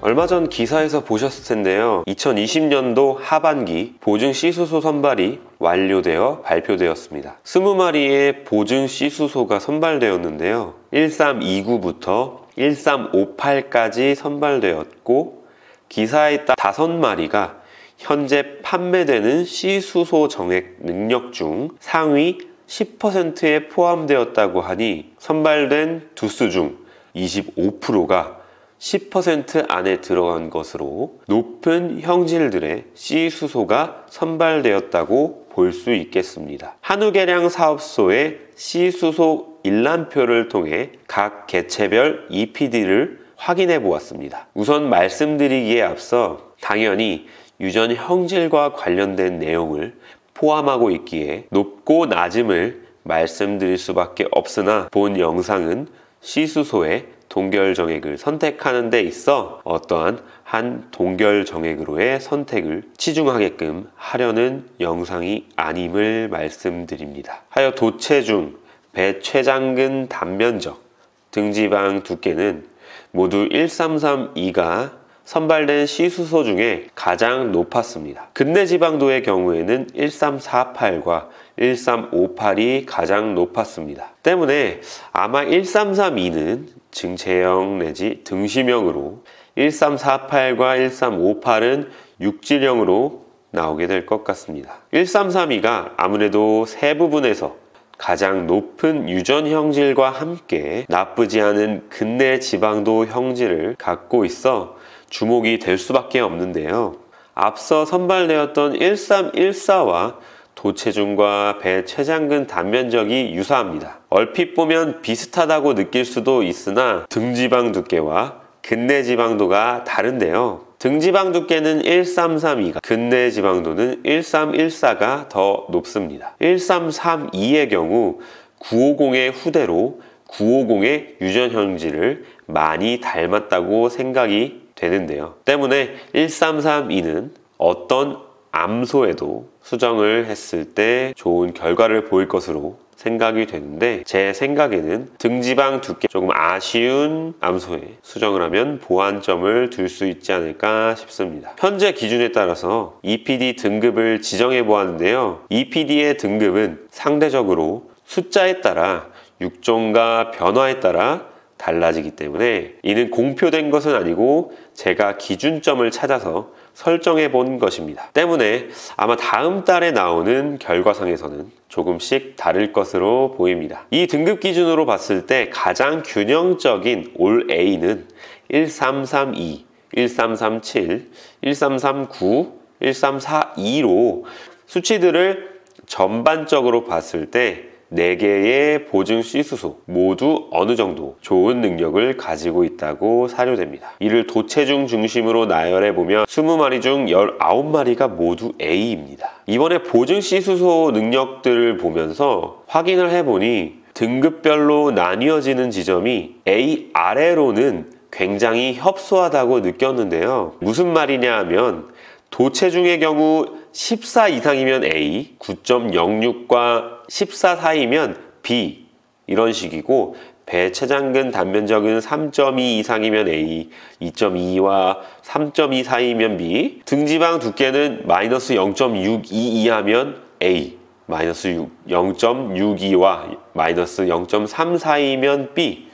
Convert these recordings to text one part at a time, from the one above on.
얼마 전 기사에서 보셨을 텐데요. 2020년도 하반기 보증 C수소 선발이 완료되어 발표되었습니다. 20마리의 보증 C수소가 선발되었는데요. 1329부터 1358까지 선발되었고, 기사에 따라 5마리가 현재 판매되는 C수소 정액 능력 중 상위 10%에 포함되었다고 하니 선발된 두수 중 25%가 10% 안에 들어간 것으로 높은 형질들의 C수소가 선발되었다고 볼 수 있겠습니다. 한우개량 사업소의 C수소 일람표를 통해 각 개체별 EPD를 확인해 보았습니다. 우선 말씀드리기에 앞서 당연히 유전 형질과 관련된 내용을 포함하고 있기에 높고 낮음을 말씀드릴 수밖에 없으나, 본 영상은 C수소의 동결 정액을 선택하는 데 있어 어떠한 한 동결 정액으로의 선택을 치중하게끔 하려는 영상이 아님을 말씀드립니다. 하여 도체중, 배췌장근 단면적, 등지방 두께는 모두 1332가 선발된 C수소 중에 가장 높았습니다. 근내지방도의 경우에는 1348과 1358이 가장 높았습니다. 때문에 아마 1332는 증체형 내지 등심형으로, 1348과 1358은 육질형으로 나오게 될 것 같습니다. 1332가 아무래도 세 부분에서 가장 높은 유전 형질과 함께 나쁘지 않은 근내 지방도 형질을 갖고 있어 주목이 될 수밖에 없는데요. 앞서 선발되었던 1314와 도체중과 배췌장근 단면적이 유사합니다. 얼핏 보면 비슷하다고 느낄 수도 있으나 등지방 두께와 근내 지방도가 다른데요. 등지방 두께는 1332가, 근내 지방도는 1314가 더 높습니다. 1332의 경우 950의 후대로 950의 유전 형질을 많이 닮았다고 생각이 되는데요. 때문에 1332는 어떤 암소에도 수정을 했을 때 좋은 결과를 보일 것으로 생각이 되는데, 제 생각에는 등지방 두께 조금 아쉬운 암소에 수정을 하면 보완점을 둘 수 있지 않을까 싶습니다. 현재 기준에 따라서 EPD 등급을 지정해 보았는데요. EPD의 등급은 상대적으로 숫자에 따라, 육종과 변화에 따라 달라지기 때문에 이는 공표된 것은 아니고 제가 기준점을 찾아서 설정해 본 것입니다. 때문에 아마 다음 달에 나오는 결과상에서는 조금씩 다를 것으로 보입니다. 이 등급 기준으로 봤을 때 가장 균형적인 올 A는 1332, 1337, 1339, 1342로 수치들을 전반적으로 봤을 때 4개의 보증 C수소 모두 어느 정도 좋은 능력을 가지고 있다고 사료됩니다. 이를 도체중 중심으로 나열해보면 20마리 중 19마리가 모두 A입니다. 이번에 보증 C수소 능력들을 보면서 확인을 해보니 등급별로 나뉘어지는 지점이 A 아래로는 굉장히 협소하다고 느꼈는데요. 무슨 말이냐 하면 도체중의 경우 14 이상이면 A, 9.06과 14 사이면 B 이런 식이고, 배췌장근 단면적은 3.2 이상이면 A, 2.2와 3.2 사이면 B, 등지방 두께는 마이너스 0.62 이하면 A, 마이너스 0.62와 마이너스 0.3 사이면 B,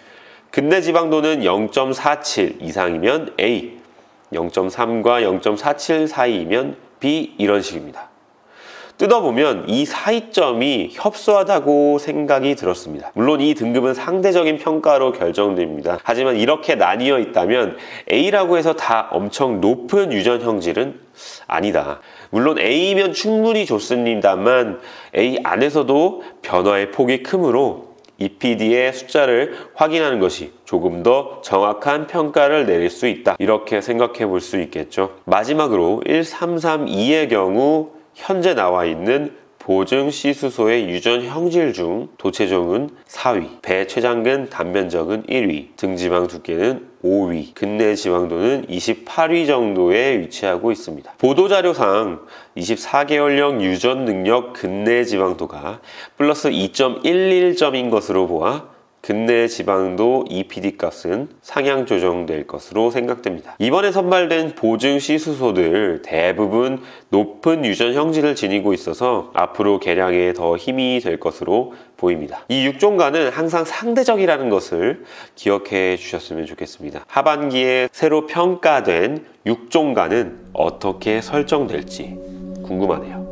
근내 지방도는 0.47 이상이면 A, 0.3과 0.47 사이이면 B 이런 식입니다. 뜯어보면 이 사이점이 협소하다고 생각이 들었습니다. 물론 이 등급은 상대적인 평가로 결정됩니다. 하지만 이렇게 나뉘어 있다면 A라고 해서 다 엄청 높은 유전 형질은 아니다. 물론 A면 충분히 좋습니다만 A 안에서도 변화의 폭이 크므로 EPD의 숫자를 확인하는 것이 조금 더 정확한 평가를 내릴 수 있다, 이렇게 생각해 볼 수 있겠죠. 마지막으로 1332의 경우 현재 나와 있는 보증 C수소의 유전 형질 중 도체종은 4위, 배췌장근 단면적은 1위, 등지방 두께는 5위, 근내 지방도는 28위 정도에 위치하고 있습니다. 보도자료상 24개월령 유전 능력 근내 지방도가 플러스 2.11점인 것으로 보아 근내 지방도 EPD 값은 상향 조정될 것으로 생각됩니다. 이번에 선발된 보증 C수소들 대부분 높은 유전 형질을 지니고 있어서 앞으로 개량에 더 힘이 될 것으로 보입니다. 이 6종가는 항상 상대적이라는 것을 기억해 주셨으면 좋겠습니다. 하반기에 새로 평가된 6종가는 어떻게 설정될지 궁금하네요.